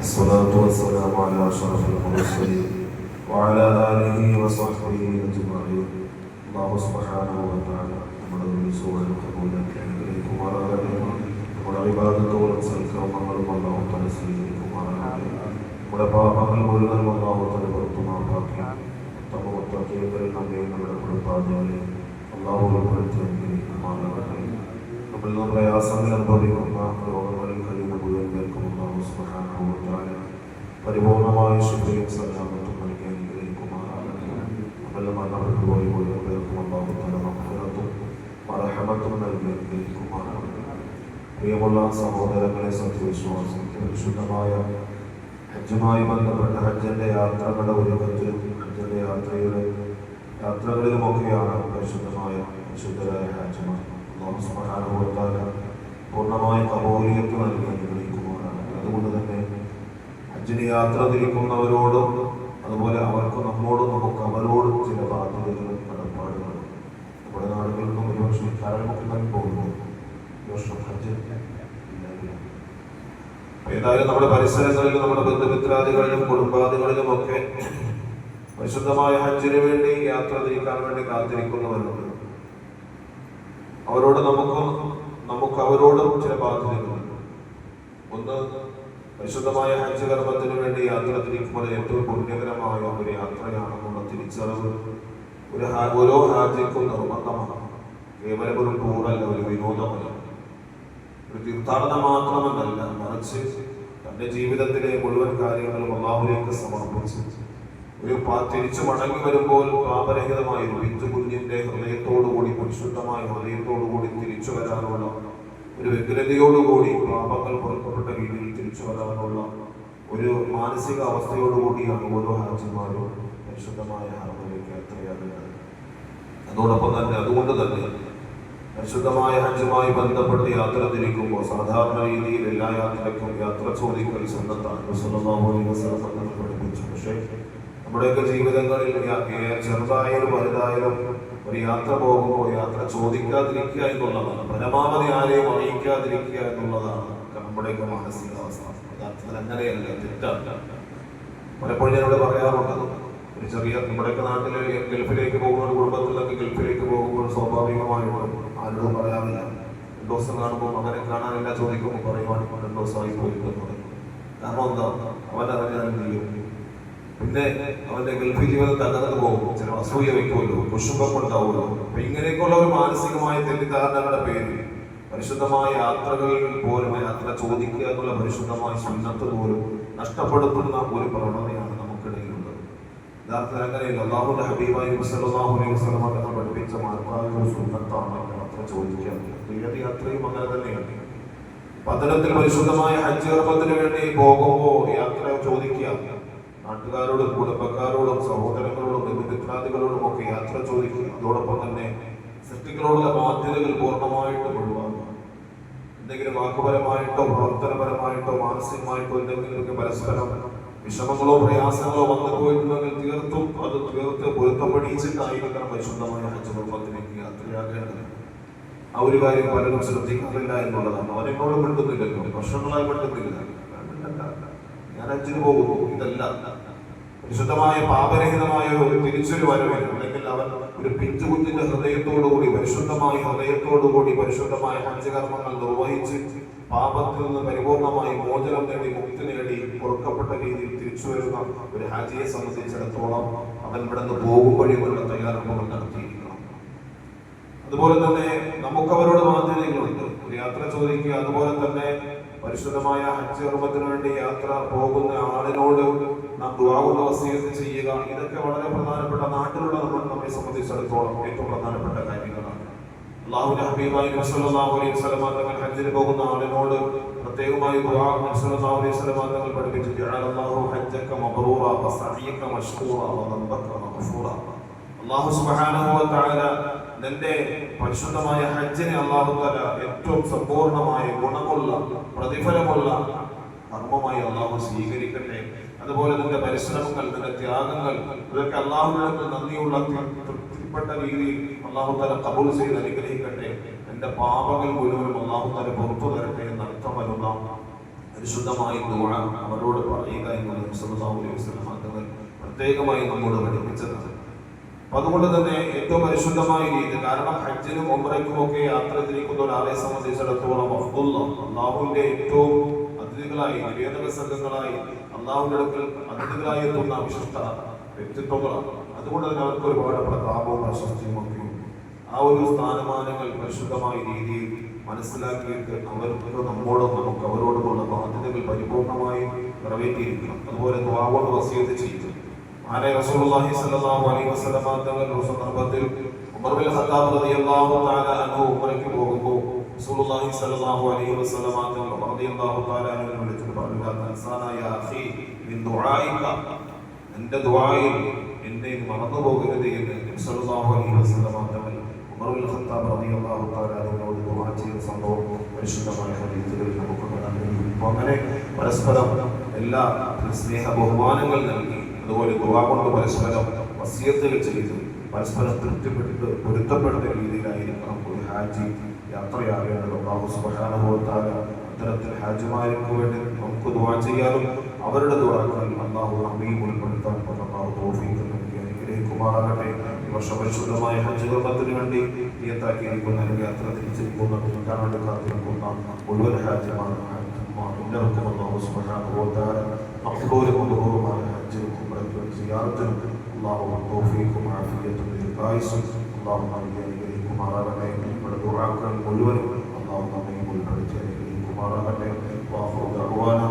الصلاة والسلام على أشرف المرسلين وعلى آله وصحبه أجمعين. الله سبحانه وتعالى നമ്മുടെ വിശ്വാസം കബൂലാക്കി അനുഗ്രഹിക്കുമാറാകട്ടെ. നമ്മുടെ ഇബാദത്തുകളും സൽക്കർമ്മങ്ങളും അല്ലാഹു തആല സ്വീകരിക്കുമാറാകട്ടെ. നമ്മുടെ പാപങ്ങൾ മുഴുവനും അല്ലാഹു തആല പുറത്തുമാറാക്കി തഖ്വയിൽ നമ്മെ നമ്മുടെ കുടുംബാദികളെ അല്ലാഹു ഉൾപ്പെടുത്തി അനുഗ്രഹിക്കുമാറാകട്ടെ. നമ്മൾ പ്രയാസങ്ങൾ അനുഭവിക്കുന്ന രോഗങ്ങളിൽ കഴിയുന്ന മുഴുവൻ പേർക്കും അല്ലാഹു സുബ്ഹാനഹു വ തആല പരിപൂർണമായ ശുക്രിയും സലാമത്തും നൽകി അനുഗ്രഹിക്കുമാറാകട്ടെ. നമ്മൾ മരണപ്പെട്ടുപോയി മുഴുവൻ പേർക്കും അല്ലാഹു തആല മഗ്ഫിറത്തും മർഹമത്തും നൽകി അനുഗ്രഹിക്കുമാറാകട്ടെ. പ്രിയമുള്ള സഹോദരങ്ങളെ, സത്യവിശ്വാസം പരിശുദ്ധമായ ഹജ്ജുമായി ബന്ധപ്പെട്ട ഹജ്ജിന്റെ യാത്രകളുടെ ഒരുക്കത്തിലും ഹജ്ജിന്റെ യാത്രകളിലുമൊക്കെയാണ് പരിശുദ്ധമായ വിശുദ്ധരായ ഹാജിമാർ. അല്ലാഹു സുബ്ഹാനഹു വ തആല പൂർണ്ണമായ കബൂലിയത്ത് നൽകി അനുഗ്രഹിക്കുമാറാണ്. അതുകൊണ്ട് തന്നെ ഹജ്ജിന് യാത്ര തിരിക്കുന്നവരോടും അതുപോലെ അവർക്ക് നമ്മോടും നമുക്ക് അവരോടും ചില ബാധ്യതകളും കടപ്പാടുകളും നമ്മുടെ നാടുകളിൽ നിന്നും ഒരുപക്ഷെ കാരണമൊക്കെ പോകുന്നു. ഈ വർഷം ഹജ്ജ് ഏതായാലും നമ്മുടെ പരിസരങ്ങളിലും നമ്മുടെ ബന്ധുമിത്രാദികളിലും കുടുംബാദികളിലും ഒക്കെ പരിശുദ്ധമായ ഹജ്ജിന് വേണ്ടി യാത്ര തിരിക്കാൻ വേണ്ടി കാത്തിരിക്കുന്നവരുണ്ട്. അവരോട് നമുക്ക് അവരോടും ചില ബാധ്യതകളുണ്ട്. ഒന്ന്, പരിശുദ്ധമായ ഹജ്ജ് കർമ്മത്തിന് വേണ്ടി യാത്ര തിരിക്കുമ്പോൾ ഏറ്റവും പുണ്യകരമായ ഒരു യാത്രയാണെന്നുള്ള തിരിച്ചറിവ് ഓരോ ഹാജിക്കും നിർബന്ധമാണ്. കേവലം ഒരു ടൂറല്ല, ഒരു വിനോദമല്ല, ഒരു തീർത്ഥാടനം മാത്രമെന്നല്ല, മറിച്ച് തന്റെ ജീവിതത്തിലെ മുഴുവൻ കാര്യങ്ങളും അല്ലാഹുവിലേക്ക് സമർപ്പിച്ച് തിരിച്ചു മടങ്ങി വരുമ്പോൾ പാപരഹിതമായ ഒരു പിഞ്ചുകുഞ്ഞിന്റെ ഹൃദയത്തോടുകൂടി, പരിശുദ്ധമായ ഹൃദയത്തോടുകൂടി തിരിച്ചു വരാനുള്ള ഒരു വ്യഗ്രതയോടുകൂടി, പാപങ്ങൾ പുറത്തപ്പെട്ട രീതിയിൽ തിരിച്ചു വരാനുള്ള ഒരു മാനസിക അവസ്ഥയോടുകൂടിയാണ് ഓരോ ഹാജിമാരും പരിശുദ്ധമായ ഹറമിലേക്ക് യാത്രയാകുന്നത്. അതുകൊണ്ട് തന്നെ പരിശുദ്ധമായ ഹജ്ജുമായി ബന്ധപ്പെട്ട് യാത്ര തിരിക്കുമ്പോൾ സാധാരണ രീതിയിൽ എല്ലാ യാത്രയ്ക്കും യാത്ര ചോദിക്കൽ സുന്നത്താണ് സ്വല്ലല്ലാഹു അലൈഹി വസല്ലം പഠിപ്പിച്ചു. പക്ഷേ നമ്മുടെയൊക്കെ ജീവിതങ്ങളിൽ ചെറുതായാലും വലുതായാലും ഒരു യാത്ര പോകുമ്പോൾ യാത്ര ചോദിക്കാതിരിക്കുക എന്നുള്ളതാണ്, പരമാവധി ആരെയും അറിയിക്കാതിരിക്കുക എന്നുള്ളതാണ് നമ്മുടെയൊക്കെ മാനസികാവസ്ഥ. യഥാർത്ഥത്തിൽ അങ്ങനെയല്ല, തെറ്റാണ്. പലപ്പോഴും ഞാനിവിടെ പറയാറുണ്ട്, ഒരു ചെറിയ നമ്മുടെയൊക്കെ നാട്ടിൽ ഗൾഫിലേക്ക് പോകുന്ന കുടുംബത്തിലൊക്കെ ഗൾഫിലേക്ക് പോകുമ്പോൾ സ്വാഭാവികമായിട്ടും ആരോടും പറയാറില്ല. 2 ദിവസം കാണുമ്പോൾ അവരെ കാണാനില്ല ചോദിക്കുമ്പോൾ പറയുവാണെങ്കിൽ 2 ദിവസമായി പോയിട്ടുള്ളത്. കാരണം എന്താ, അവനറിഞ്ഞാൽ ചെയ്യും. പിന്നെ അവന്റെ ഗൾഫ് ജീവിതം തകർന്നു പോകും, ചില അസൂയ വെക്കുമല്ലോ, കുശുമ്പുണ്ടാവുമല്ലോ. അപ്പൊ ഇങ്ങനെയൊക്കെയുള്ള ഒരു മാനസികമായ തെറ്റിദ്ധാരണകളുടെ പേരിൽ പരിശുദ്ധമായ യാത്രകളിൽ പോലും യാത്ര ചോദിക്കുക എന്നുള്ള പരിശുദ്ധമായ സുന്നത്ത് പോലും നഷ്ടപ്പെടുത്തുന്ന ഒരു പ്രവണതയാണ് നമുക്കിടയിലുള്ളത്. യഥാർത്ഥത്തിൽ അങ്ങനെയല്ല. അല്ലാഹുവിന്റെ ഹബീബായ നബി സല്ലല്ലാഹു അലൈഹി വസല്ലം തങ്ങൾ പഠിപ്പിച്ച മഹത്തായ ഒരു സുന്നത്താണ് യാത്ര ചോദിക്കുക. ഏത് യാത്രയും അങ്ങനെ തന്നെയാണ്. പതനത്തിൽ പരിശുദ്ധമായ ഹജ്ജ് കർമ്മത്തിന് വേണ്ടി പോകുമ്പോൾ യാത്ര ചോദിക്കുക. നാട്ടുകാരോടും കുടുംബക്കാരോടും സഹോദരങ്ങളോടും ബന്ധുമിത്രാദികളോടും ഒക്കെ യാത്ര ചോദിക്കുക. അതോടൊപ്പം തന്നെ സൃഷ്ടികളോടുള്ള ബാധ്യതകൾ പൂർണ്ണമായിട്ടും ഒഴിവാക്കുക. എന്തെങ്കിലും വാക്കുപരമായിട്ടോ പ്രവർത്തനപരമായിട്ടോ മാനസികമായിട്ടോ എന്തെങ്കിലുമൊക്കെ പരസ്പരം വിഷമങ്ങളോ പ്രയാസങ്ങളോ വന്നു പോയിട്ടുണ്ടെങ്കിൽ തീർത്ത് പൊരുത്തപ്പെടിച്ചിട്ടായിരിക്കണം പരിശുദ്ധമായ ഹജ്ജ് കർമ്മത്തിലേക്ക് യാത്രയാകേണ്ടത്. ആ ഒരു കാര്യം പലരും ശ്രദ്ധിക്കുന്നില്ല എന്നുള്ളതാണ്. അവരെന്നോട് മിണ്ടുന്നില്ലല്ലോ, വർഷങ്ങളായി മിണ്ടുന്നില്ല, ഞാൻ ഹജ്ജിന് പോകുന്നു, ഇതല്ല പരിശുദ്ധമായ പാപരഹിതമായ ഒരു തിരിച്ചൊരു വരവ്. അല്ലെങ്കിൽ അവൻ ഒരു പിഞ്ചുകുഞ്ഞിന്റെ ഹൃദയത്തോടുകൂടി, പരിശുദ്ധമായ ഹൃദയത്തോടുകൂടി പരിശുദ്ധമായ ഹജ്ജ് കർമ്മങ്ങൾ നിർവഹിച്ച് പാപത്തിൽ നിന്ന് പരിപൂർണമായി മോചനം നേടി, മുക്തി നേടി, പൊറുക്കപ്പെട്ട രീതിയിൽ തിരിച്ചു വരുന്ന ഒരു ഹാജിയെ സംബന്ധിച്ചിടത്തോളം അവൻ ഇവിടെ നിന്ന് പോകുമ്പോഴുള്ള തയ്യാറെടുപ്പുകൾ നടത്തിയിരിക്കണം. അതുപോലെ തന്നെ നമുക്ക് അവരോട് ബാധ്യതകളുണ്ട്. ഒരു യാത്ര ചോദിക്കുക, അതുപോലെ തന്നെ പരിശുദ്ധമായ ഹജ്ജ് കർമ്മത്തിന് വേണ്ടി യാത്ര പോകുന്ന ആളിനോട് നാം ദുആഉൽ വസിയത്ത് ചെയ്യുക. ഇതൊക്കെ വളരെ പ്രധാനപ്പെട്ട, നാട്ടിലുള്ള നമ്മെ സംബന്ധിച്ചിടത്തോളം ഏറ്റവും പ്രധാനപ്പെട്ട കാര്യങ്ങളാണ്. അല്ലാഹുവിന്റെ ഹബീബായ നബി സല്ലല്ലാഹു അലൈഹി വസല്ലം തങ്ങൾ ഹജ്ജിന് പോകുന്ന ആളിനോട് പ്രത്യേകമായി ദുആ നബി സല്ലല്ലാഹു അലൈഹി വസല്ലം തങ്ങൾ പഠിപ്പിച്ചു, ജഅലല്ലാഹു ഹജ്ജക മബ്റൂറ വസഅയക മശ്കൂറ വദംബക മഗ്ഫൂറ. അല്ലാഹു സുബ്ഹാനഹു വ തആല നിന്റെ പരിശുദ്ധമായ ഹജ്ജിനെ അല്ലാഹു തആല ഏറ്റവും സമ്പൂർണമായ ഗുണമുള്ള പ്രതിഫലമുള്ള കർമ്മമായി അല്ലാഹു സ്വീകരിക്കട്ടെ. അതുപോലെ നിന്റെ പരിശ്രമങ്ങൾ, നിന്റെ ത്യാഗങ്ങൾ, ഇതൊക്കെ അല്ലാഹുവിനോട് നന്ദിയുള്ള തൃപ്തിപ്പെട്ട രീതിയിൽ അല്ലാഹു തആല ഖബൂൽ ചെയ്ത് അനുഗ്രഹിക്കട്ടെ. നിന്റെ പാപങ്ങൾ മുഴുവനും അല്ലാഹു തആല പുറത്തു തരട്ടെ എന്നർത്ഥം വരുന്ന പരിശുദ്ധമായി ദുആ അവരോട് പറയുക എന്നത് സല്ലല്ലാഹു അലൈഹി വസല്ലം തങ്ങൾ പ്രത്യേകമായി നമ്മോട് പഠിപ്പിച്ചതാണ്. അതുകൊണ്ട് തന്നെ ഏറ്റവും പരിശുദ്ധമായ രീതി, കാരണം ഹജ്ജിനും ഉംറയ്ക്കും ഒക്കെ യാത്ര തിരിക്കുന്ന ഒരാളെ സംബന്ധിച്ചിടത്തോളം അള്ളാഹുവിന്റെ ഏറ്റവും അതിഥികളായി, നിവേദക സംഘങ്ങളായി, അള്ളാഹുവിന്റെ അടുക്കൽ അതിഥികളായി എത്തുന്ന വിശിഷ്ട വ്യക്തിത്വങ്ങളാണ്. അതുകൊണ്ട് തന്നെ അവർക്ക് ഒരുപാട് പ്രതാപവും പ്രശസ്തിയും ഒക്കെ ആ ഒരു സ്ഥാനമാനങ്ങൾ പരിശുദ്ധമായ രീതിയിൽ മനസ്സിലാക്കിയിട്ട് അവർക്ക് നമ്മോടും നമുക്ക് അവരോടുമുള്ള ബാധ്യതകൾ പരിപൂർണമായി നിറവേറ്റിയിരിക്കണം. അതുപോലെ ദുആവോട് വസിയത്ത് ചെയ്തു. ആനെ റസൂലുള്ളാഹി സ്വല്ലല്ലാഹു അലൈഹി വസല്ലം തങ്ങൾ ഒരു സന്ദർഭത്തിൽ ഉമർ ബിൻ ഖത്താബ് റളിയല്ലാഹു തആല അൻഹു ഉംറയ്ക്ക് പോകുമ്പോൾ റസൂലുള്ളാഹി സ്വല്ലല്ലാഹു അലൈഹി വസല്ലം തങ്ങൾ റളിയല്ലാഹു തആല അൻഹു വിളിച്ചു പറഞ്ഞു, "അൻസാന യാ അഖി മിൻ ദുആഇക", എൻ്റെ ദുആയിൽ എന്നെ മറന്നു പോകരുത് എന്ന് നബി സല്ലല്ലാഹു അലൈഹി വസല്ലം തങ്ങൾ ഉമർ ബിൻ ഖത്താബ് റളിയല്ലാഹു തആല അൻഹുവിനോട് ദുആ ചെയ്ത സംഭവം പരിശുദ്ധമായ ഹദീസുകളിൽ നമുക്ക് കാണാൻ കഴിയും. അപ്പോൾ അങ്ങനെ പരസ്പരം എല്ലാ സ്നേഹ ബഹുമാനങ്ങൾ നൽകി, അതുപോലെ ദുആ കൊണ്ട് പരസ്പരം വസിയത്തുകൾ ചെയ്ത് പരസ്പരം തൃപ്തിപ്പെട്ട് പൊരുത്തപ്പെട്ട രീതിയിലായിരിക്കണം ഒരു ഹാജി യാത്രയാകേണ്ടത്. അല്ലാഹു സുബ്ഹാനഹു വ തആല അത്തരത്തിൽ ഹാജിമാർക്ക് വേണ്ടി നമുക്ക് ദുആ ചെയ്യാനും അവരുടെ ദുആകൾ അല്ലാഹു നമ്മയും ഉൾപ്പെടുത്താൻ അല്ലാഹു തൗഫീഖ് നൽകി അനുഗ്രഹിക്കുമാറാകട്ടെ. ഈ വർഷം പരിശുദ്ധമായ ഹജ്ജ് കർമ്മത്തിന് വേണ്ടി നിയത്താക്കിയിരിക്കുന്ന അല്ലെങ്കിൽ യാത്ര തിരിച്ചിരിക്കുന്ന നിൽക്കാൻ വേണ്ടി കാത്തിരിക്കുന്ന മുഴുവൻ ഹാജിമാരും എല്ലാവർക്കും അല്ലാഹു സുബ്ഹാനഹു വ തആല മഖ്ബൂലും മബ്റൂറുമായ ഹജ്ജിനും ഉംറയ്ക്കും സിയാറത്തിനും അല്ലാഹു തൗഫീഖും ആഫിയത്തും ദീർഘായുസ്സും അല്ലാഹു നമ്മെ അനുഗ്രഹിക്കുമാറാകട്ടെ. നമ്മുടെ ദുആകൾ മുഴുവനും അല്ലാഹു നമ്മെ ഉൾപ്പെടുത്തി അനുഗ്രഹിക്കുമാറാകട്ടെ. വാഖിറു ദഅ്വാനാ